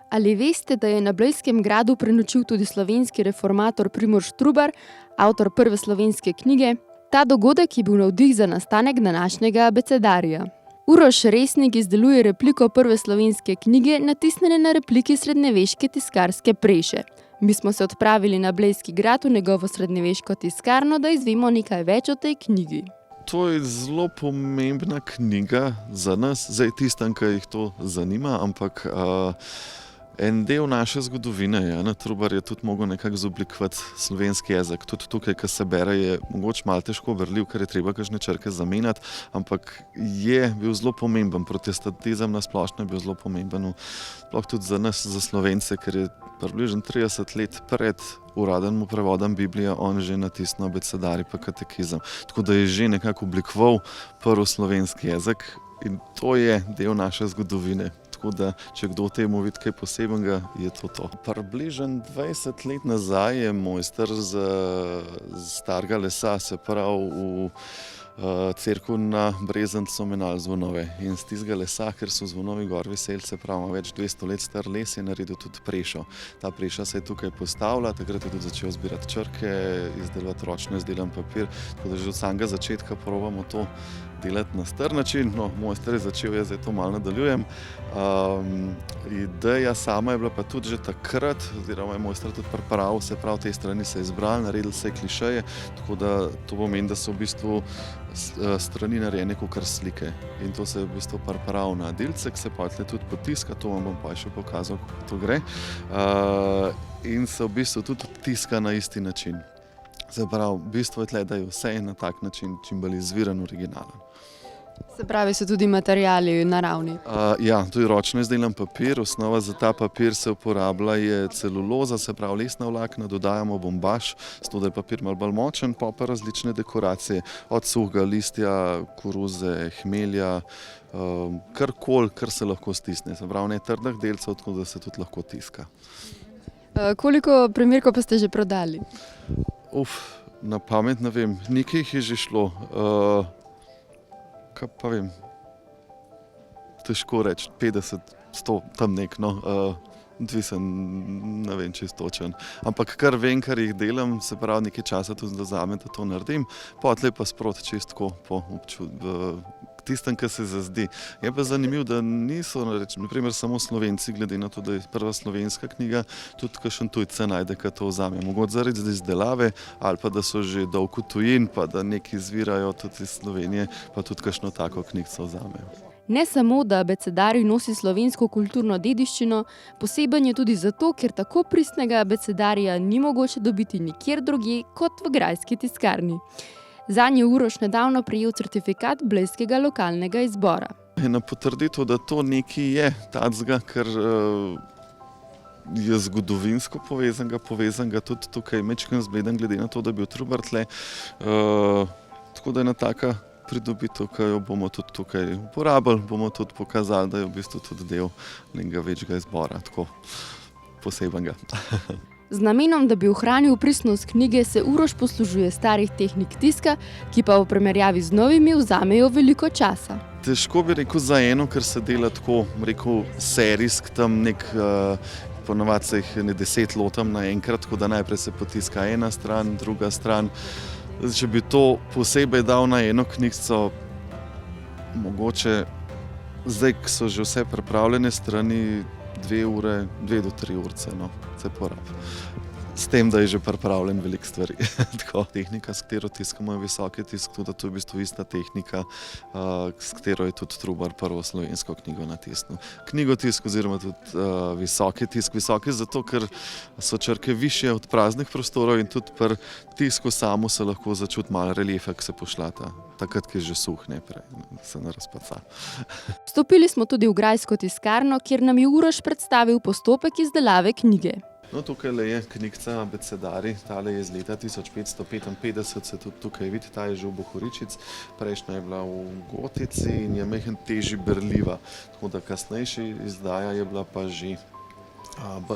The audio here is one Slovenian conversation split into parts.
Ali veste, da je na Blejskem gradu prenočil tudi slovenski reformator Primož Trubar, avtor prve slovenske knjige? Ta dogodek je bil navdih za nastanek današnjega abecedarja. Uroš Resnik izdeluje repliko prve slovenske knjige, natisnjene na repliki srednjeveške tiskarske preše. Mi smo se odpravili na Blejski grad v njegovo srednjeveško tiskarno, da izvemo nekaj več o tej knjigi. To je zelo pomembna knjiga za nas, zdaj tistem, ki jih to zanima, ampak en del naše zgodovine je. Trubar je tudi mogel nekako zoblikovati slovenski jezik. Tudi tukaj, ko se bere, je mogoče malo težko berljiv, ker je treba kakšne črke zamenjati, ampak je bil zelo pomemben. Protestantizem na splošno je bil zelo pomemben, sploh tudi za nas, za Slovence, ker je približno 30 let pred uradnim prevodom Biblije on že natisnil abecedarij pa katekizem. Tako da je že nekako oblikoval prvi slovenski jezik in to je del naše zgodovine. Tako da, če kdo temu vidi kaj posebnega, je to. Približno 20 let nazaj je mojster z starega lesa, se pravi v cerkev na Brezencu menjali zvonove. In z tistega lesa, ker so zvonovi gor viseli, se pravi več 200 let star les, je naredil tudi prešo. Ta preša se je tukaj postavila, takrat je tudi začel zbirati črke, izdelati ročno izdelan papir, tako da že od samega začetka probamo to delati na star način. No, mojster je začel, jaz zdaj to malo nadaljujem. Ideja sama je bila pa tudi že takrat, oziroma je mojster tudi pripravil, se pravi, te strani se je izbrali, naredili se klišeje, tako da to pomeni, da so v bistvu strani narejene kakor slike. In to se je v bistvu pripravil na delcek, se pa tudi potiska, to vam bom pa še pokazal, kako to gre. In se v bistvu tudi tiska na isti način. Se pravi, bistvo je tle, da je vse na tak način čim bolj izviren, originalen. Se pravi, so tudi materiali naravni? Ja, to je ročno izdelan papir. Osnova za ta papir se uporablja je celuloza, se pravi lesna vlakna, dodajamo bombaž, zato da je papir malo bolj močen, pa različne dekoracije, od suhega listja, koruze, hmelja, karkoli, kar se lahko stisne. Se pravi, ne trdih delcev, tako da se tudi lahko tiska. Koliko primerkov pa ste že prodali? Na pamet ne vem, nekaj jih je že šlo. Kaj pa vem, težko reči, 50, 100, tam nek, no, odvisen, ne vem, čisto točen. Ampak kar vem, kar jih delam, se pravi, nekaj časa tudi vzame, da to naredim, potlej pa sproti čisto po tistem, kar se zazdi. Je pa zanimivo, da niso, na primer, samo Slovenci, glede na to, da je prva slovenska knjiga, tudi kakšen tujce najde, ki to vzame. Mogoče zaradi izdelave, ali pa da so že dolgo tujin, pa da neki izvirajo tudi iz Slovenije, pa tudi kakšno tako knjigico vzamejo. Ne samo, da abecedarij nosi slovensko kulturno dediščino, poseben je tudi zato, ker tako pristnega abecedarja ni mogoče dobiti nikjer drugje kot v grajski tiskarni. Zanj je Uroš nedavno prejel certifikat blejskega lokalnega izbora. Na potrditev, da to nekaj je tacga, ker je zgodovinsko povezanega tudi tukaj mečken zbleden, glede na to, da je bil Trubar tle. Tako da je ena taka pridobitev, ki jo bomo tudi tukaj uporabili, bomo tudi pokazali, da je v bistvu tudi del nekega večjega izbora, tako posebenega. Z namenom, da bi ohranil pristnost knjige, se Uroš poslužuje starih tehnik tiska, ki pa v primerjavi z novimi vzamejo veliko časa. Težko bi rekel za eno, ker se dela tako, rekel, serijsk, tam ponavadi se jih 10 lotam naenkrat, tako da najprej se potiska ena stran, druga stran. Če bi to posebej dal na eno knjigico, mogoče zdaj, ko so že vse pripravljene strani, 2 ure, 2 do 3 urce, no, se porabi. S tem, da je že pripravljen veliko stvari. Tehnika, s katero tiskamo, je visoki tisk, tudi to je v bistvu ista tehnika, s katero je tudi Trubar prvo slovensko knjigo natisnil. Knjigotisk oziroma tudi visoki tisk. Visoki zato, ker so črke višje od praznih prostorov in tudi pri tisku samu se lahko začuti malo reliefa, ki se pošljata. Takrat, ki je že suh, ne prej, se ne razpaca. Vstopili smo tudi v grajsko tiskarno, kjer nam je Uroš predstavil postopek izdelave knjige. No, tukaj je knjigica Abecedarij, tale je iz leta 1555, se tudi tukaj vidi, ta je že v Bohoričici, prejšnja je bila v Gotici in je majhen težje berljiva, tako da kasnejša izdaja je bila pa že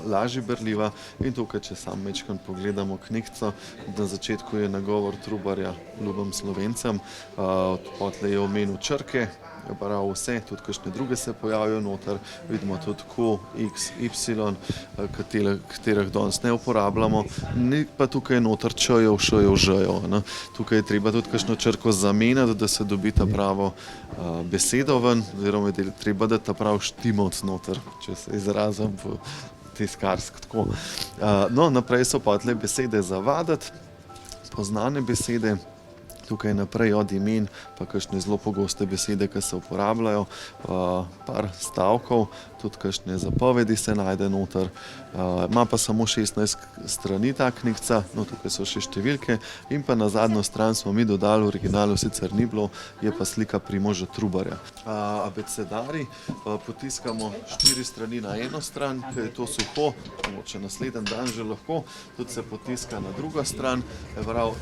lažje berljiva. In tukaj, če sam majčkeno pogledamo knjigico, na začetku je nagovor Trubarja ljubim Slovencem, potlej je omenil črke, prav vse, tudi kakšne druge se pojavijo noter, vidimo tudi Q, X, Y, katerih danes ne uporabljamo, ni pa tukaj noter Č-jev, Š-jev, Ž-jev, ne. Tukaj je treba tudi kakšno črko zamenjati, da se dobi ta pravo besedo ven, oziroma je treba dati ta prav štimovc noter, če se izrazim po tiskarsko tako. No, naprej so pa tule besede za vaditi, poznane besede. Tukaj naprej od imen, pa kakšne zelo pogoste besede, ki se uporabljajo, par stavkov, tudi kakšne zapovedi se najde noter. Ima pa samo 16 strani ta knjigica, no tukaj so še številke in pa na zadnjo stran smo mi dodali, v originalu sicer ni bilo, je pa slika Primoža Trubarja. Abecedarij potiskamo 4 strani na eno stran, ker je to suho, mogoče naslednji dan že lahko, tudi se potiska na drugo stran,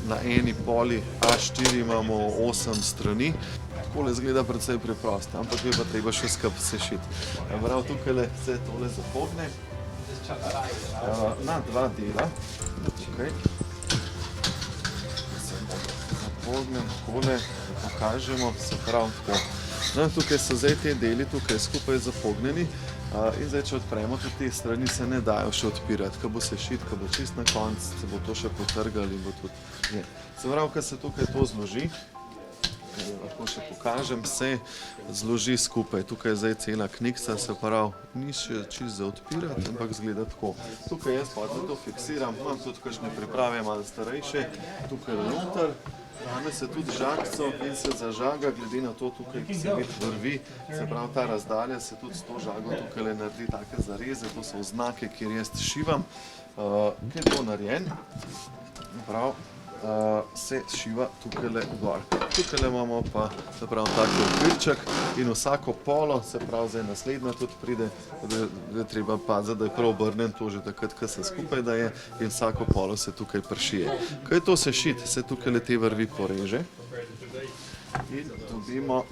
na eni poli A4 imamo 8 strani. Takole izgleda precej preprosto, ampak je pa treba še skupaj sešiti. Tukajle se tole zapogne na 2 dela. Tukaj se zapognem takole, da pokažemo, se pravi tako. No, tukaj so zdaj te deli tukaj skupaj zapognjeni in zdaj, če odpremo, tudi te strani se ne dajo še odpirati. Ko bo sešit, ko bo čist na konc, se bo to še potrgali in bo tudi je. Se pravi, ko se tukaj to zloži, lahko še pokažem, se zloži skupaj. Tukaj je zdaj cela knjigica, se pravi, ni še čisto za odpirati, ampak izgleda tako. Tukaj jaz pa to fiksiram, imam tudi kakšne priprave malo starejše, tukaj noter. Dame se tudi žagico in se zažaga, glede na to tukaj, ki se vidi vrvi, se pravi, ta razdalja se tudi s to žago tukaj naredi take zareze, to so oznake, kjer jaz šivam. Kaj je to narejen? Prav, se šiva tukajle gor. Tukajle imamo pa, se pravi, tako okvirček in vsako polo, se pravi, zdaj naslednja tudi pride, da je treba paziti, da je prav obrnen to že takrat, ko se skupaj daje in vsako polo se tukaj pršije. Ko je to sešit, se tukajle te vrvi poreže in dobimo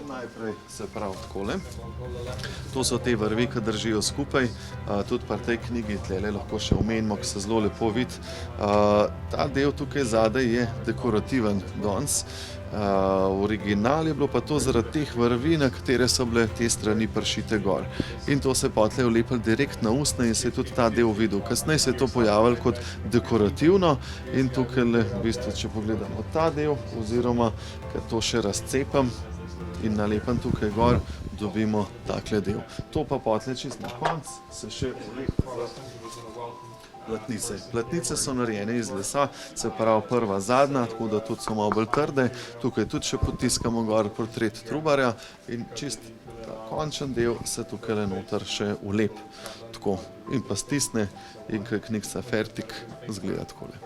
najprej, se pravi, takole. To so te vrvi, ki držijo skupaj, tudi pri tej knjigi tlele lahko še omenimo, ki se zelo lepo vidi. Ta del tukaj zadaj je dekorativen danes. Original je bilo pa to zaradi teh vrvi, na katere so bile te strani pršite gor. In to se je potlej vlepilo direkt na usnje in se je tudi ta del videl. Kasneje se je to pojavilo kot dekorativno in tukaj, v bistvu, če pogledamo ta del, oziroma, ker to še razcepam in nalepam tukaj gor, dobimo takle del. To pa potlej čist na konc se še vlepa platnice. Platnice so narejene iz lesa, se pravi prva, zadnja, tako da tudi so malo bolj trde. Tukaj tudi še potiskamo gor portret Trubarja in čist ta končen del se tukajle noter še vlep. Tako. In pa stisne in ko je knjigica fertik, izgleda takole.